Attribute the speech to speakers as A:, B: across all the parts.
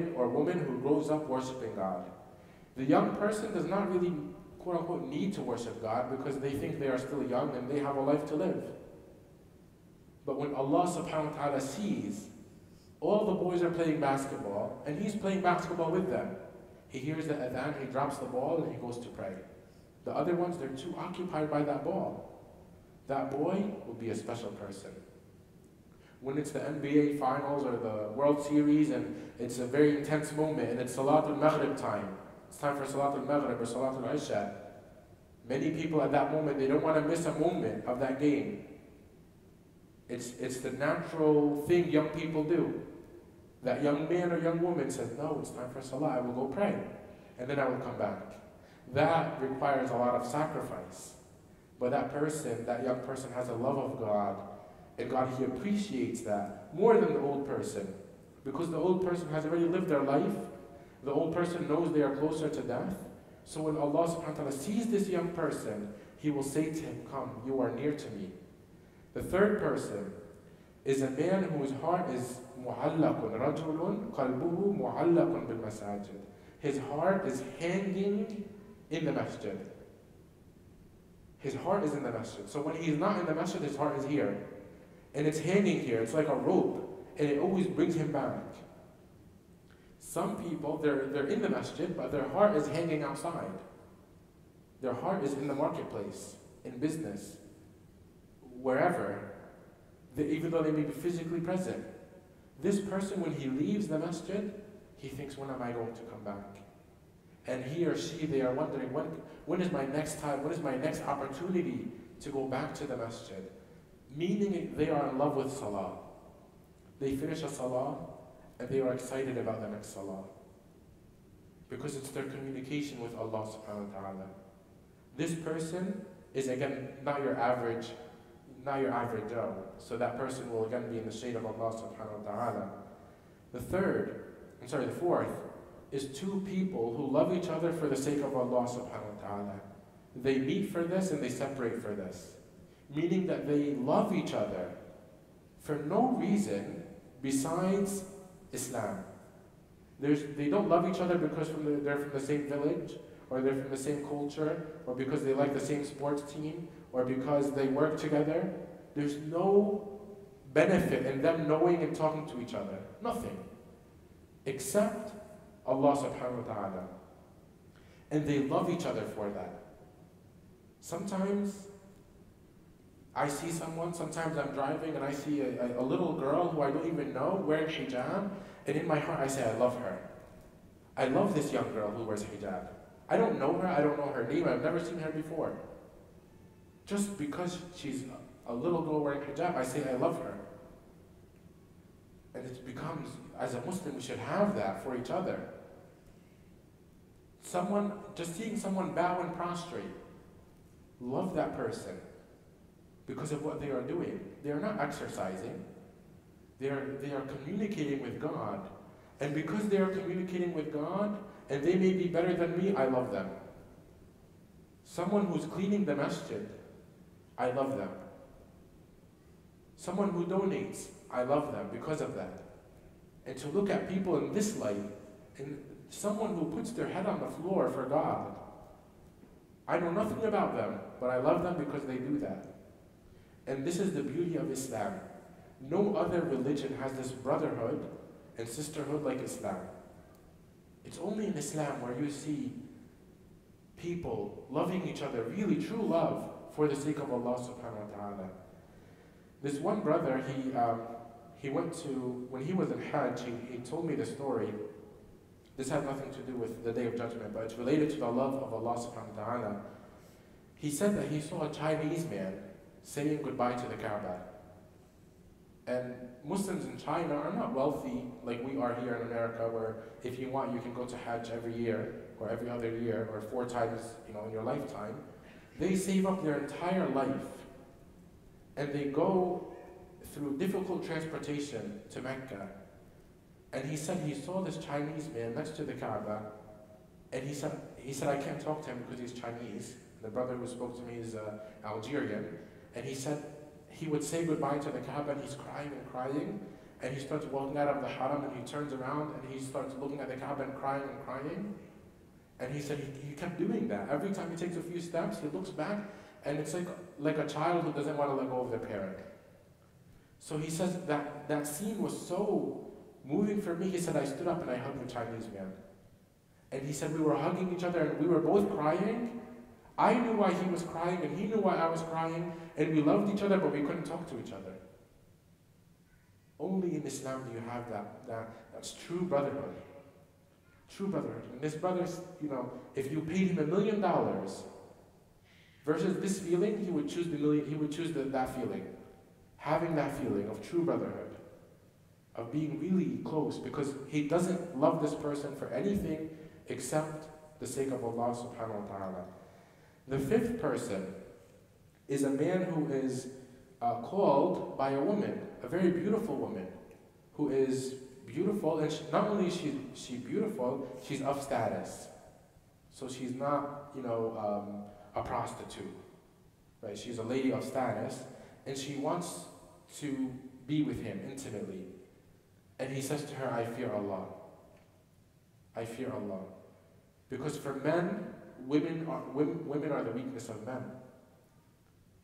A: man or woman who grows up worshiping God. The young person does not really, quote unquote, need to worship God because they think they are still young and they have a life to live. But when Allah subhanahu wa ta'ala sees all the boys are playing basketball and he's playing basketball with them, he hears the adhan, he drops the ball and he goes to pray. The other ones, they're too occupied by that ball. That boy will be a special person. When it's the NBA finals or the World Series and it's a very intense moment and it's Salatul Maghrib time, it's time for Salatul Maghrib or Salatul Isha, many people at that moment, they don't want to miss a moment of that game. It's the natural thing young people do. That young man or young woman says, no, it's time for Salah, I will go pray, and then I will come back. That requires a lot of sacrifice. But that person, that young person has a love of God, and God, He appreciates that more than the old person. Because the old person has already lived their life, the old person knows they are closer to death. So when Allah subhanahu wa ta'ala sees this young person, He will say to him, come, you are near to me. The third person is a man whose heart is mu'allaqun, rajulun qalbuhu mu'allaqun bil masajid. His heart is hanging in the masjid. His heart is in the masjid. So when he's not in the masjid, his heart is here. And it's hanging here. It's like a rope. And it always brings him back. Some people, they're in the masjid, but their heart is hanging outside. Their heart is in the marketplace, in business, wherever, even though they may be physically present. This person, when he leaves the masjid, he thinks, when am I going to come back? And he or she, they are wondering, when is my next time, when is my next opportunity to go back to the masjid? Meaning they are in love with salah. They finish a salah, and they are excited about the next salah. Because it's their communication with Allah subhanahu wa ta'ala. This person is, again, not your average Joe. So that person will again be in the shade of Allah subhanahu wa ta'ala. The fourth, is two people who love each other for the sake of Allah subhanahu wa ta'ala. They meet for this and they separate for this. Meaning that they love each other for no reason besides Islam. They don't love each other because they're from the same village, or they're from the same culture, or because they like the same sports team, or because they work together. There's no benefit in them knowing and talking to each other. Nothing. Except Allah subhanahu wa ta'ala. And they love each other for that. Sometimes I see someone, sometimes I'm driving and I see a little girl who I don't even know wearing hijab, and in my heart I say, I love her. I love this young girl who wears hijab. I don't know her, I don't know her name, I've never seen her before. Just because she's a little girl wearing hijab, I say I love her. And it becomes, as a Muslim, we should have that for each other. Just seeing someone bow and prostrate, love that person because of what they are doing. They are not exercising. They are communicating with God. And because they are communicating with God, and they may be better than me, I love them. Someone who's cleaning the masjid, I love them. Someone who donates, I love them because of that. And to look at people in this light, and someone who puts their head on the floor for God, I know nothing about them, but I love them because they do that. And this is the beauty of Islam. No other religion has this brotherhood and sisterhood like Islam. It's only in Islam where you see people loving each other, really true love, for the sake of Allah subhanahu wa ta'ala. This one brother, he went to, when he was in Hajj, he told me the story. This has nothing to do with the Day of Judgment, but it's related to the love of Allah subhanahu wa ta'ala. He said that he saw a Chinese man saying goodbye to the Kaaba. And Muslims in China are not wealthy like we are here in America, where if you want, you can go to Hajj every year, or every other year, or 4 times, in your lifetime. They save up their entire life, and they go through difficult transportation to Mecca. And he said he saw this Chinese man next to the Kaaba, and he said I can't talk to him because he's Chinese. The brother who spoke to me is Algerian, and he said he would say goodbye to the Kaaba, and he's crying and crying, and he starts walking out of the haram, and he turns around and he starts looking at the Kaaba and crying and crying. And he said he kept doing that. Every time he takes a few steps, he looks back, and it's like a child who doesn't want to let go of their parent. So he says that scene was so moving for me. He said, I stood up and I hugged the Chinese man. And he said we were hugging each other and we were both crying. I knew why he was crying and he knew why I was crying, and we loved each other, but we couldn't talk to each other. Only in Islam do you have that's true brotherhood. True brotherhood. And this brother, if you paid him $1 million versus this feeling, he would choose that feeling. Having that feeling of true brotherhood, of being really close, because he doesn't love this person for anything except the sake of Allah subhanahu wa ta'ala. The fifth person is a man who is called by a woman, a very beautiful woman, who is beautiful, and not only is she beautiful, she's of status. So she's not, a prostitute, right? She's a lady of status, and she wants to be with him intimately. And he says to her, I fear Allah. I fear Allah. Because for men, women are the weakness of men.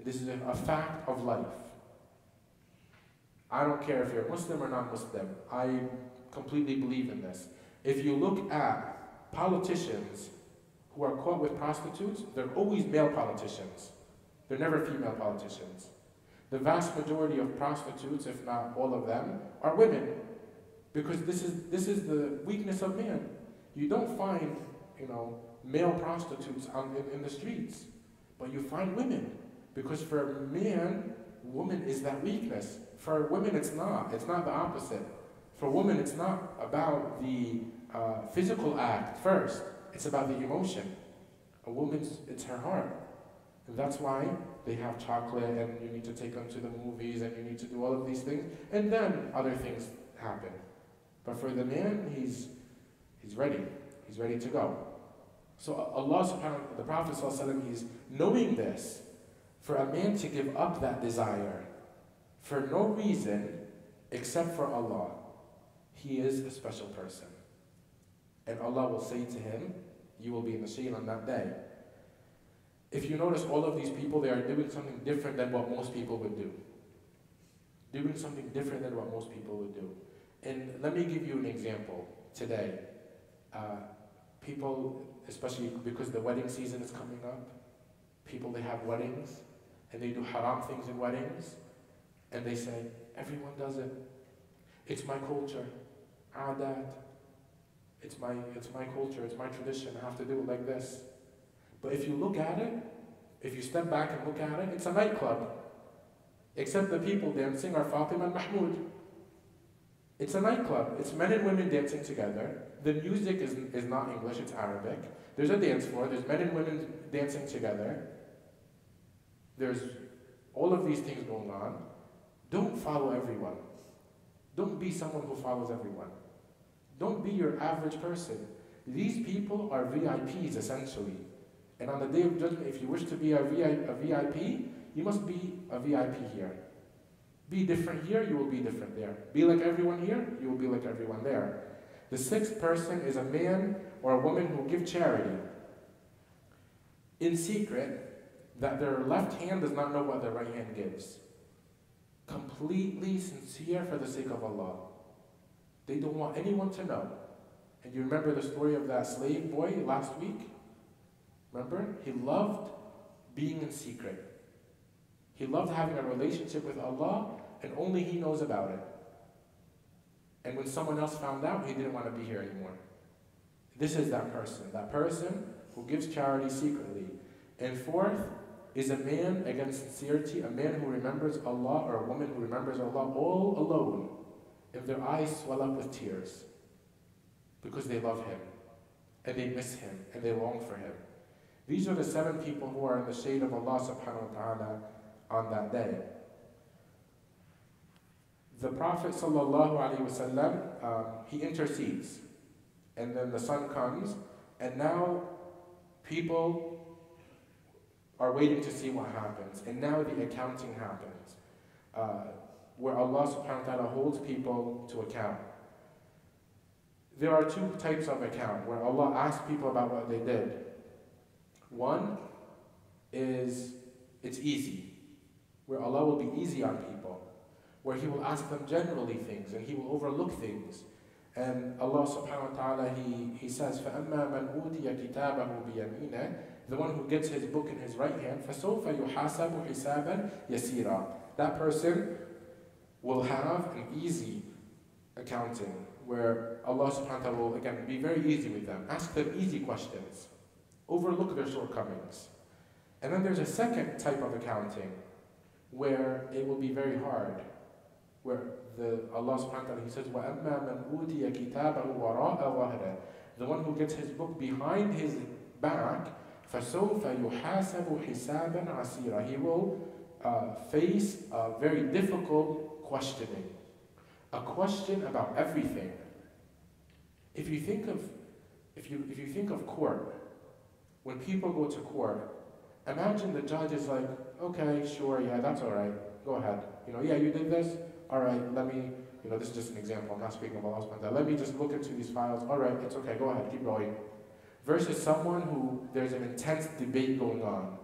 A: This is a fact of life. I don't care if you're Muslim or non-Muslim. I completely believe in this. If you look at politicians who are caught with prostitutes, they're always male politicians. They're never female politicians. The vast majority of prostitutes, if not all of them, are women. Because this is the weakness of man. You don't find, male prostitutes in the streets, but you find women. Because for a man, woman is that weakness. For women, it's not. It's not the opposite. For women, it's not about the physical act first. It's about the emotion. A woman's, it's her heart. And that's why they have chocolate, and you need to take them to the movies, and you need to do all of these things, and then other things happen. But for the man, he's ready. He's ready to go. So Allah subhanahu wa ta'ala, the Prophet sallallahu alaihi wasallam, he's knowing this, for a man to give up that desire for no reason except for Allah, he is a special person. And Allah will say to him, you will be in the shade on that day. If you notice, all of these people, they are doing something different than what most people would do. Doing something different than what most people would do. And let me give you an example today. People, especially because the wedding season is coming up, people, they have weddings, and they do haram things in weddings, and they say, everyone does it. It's my culture. Adat. It's my culture, it's my tradition, I have to do it like this. But if you look at it, if you step back and look at it, it's a nightclub. Except the people dancing are Fatima and Mahmoud. It's a nightclub. It's men and women dancing together. The music is not English, it's Arabic. There's a dance floor, there's men and women dancing together. There's all of these things going on. Don't follow everyone. Don't be someone who follows everyone. Don't be your average person. These people are VIPs, essentially. And on the Day of Judgment, if you wish to be a VIP, you must be a VIP here. Be different here, you will be different there. Be like everyone here, you will be like everyone there. The sixth person is a man or a woman who give charity in secret, that their left hand does not know what their right hand gives. Completely sincere for the sake of Allah. They don't want anyone to know. And you remember the story of that slave boy last week? Remember? He loved being in secret. He loved having a relationship with Allah, and only he knows about it. And when someone else found out, he didn't want to be here anymore. This is that person who gives charity secretly. And fourth is a man, again, sincerity, a man who remembers Allah, or a woman who remembers Allah all alone, if their eyes swell up with tears, because they love him, and they miss him, and they long for him. These are the 7 people who are in the shade of Allah subhanahu wa ta'ala on that day. The Prophet sallallahu alaihi wasallam, he intercedes, and then the sun comes, and now people are waiting to see what happens, and now the accounting happens. where Allah subhanahu wa ta'ala holds people to account. There are two types of account where Allah asks people about what they did. One is it's easy, where Allah will be easy on people, where He will ask them generally things and He will overlook things. And Allah subhanahu wa ta'ala, He says, فَأَمَّا مَنْ أُوتِيَ كِتَابَهُ بِيَمِينِهِ, the one who gets his book in his right hand, فَسَوْفَ يُحَاسَبُ حِسَابًا يَسِيرًا. That person will have an easy accounting, where Allah subhanahu wa ta'ala will, again, be very easy with them. Ask them easy questions. Overlook their shortcomings. And then there's a second type of accounting, where it will be very hard, where Allah subhanahu wa ta'ala, He says, وَأَمَّا مَنْ أُوتِيَ كِتَابَهُ وَرَاءَ ظَهْرِهِ, the one who gets his book behind his back, فَسَوْفَ يُحَاسَبُ حِسَابًا عَسِيرًا. He will face a very difficult questioning, a question about everything. If you think of court, when people go to court, imagine the judge is like, okay, sure, yeah, that's all right, go ahead. Yeah, you did this? All right, let me, this is just an example, I'm not speaking of Allah subhanahu wa ta'ala. Let me just look into these files. All right, it's okay, go ahead, keep going. Versus someone who there's an intense debate going on.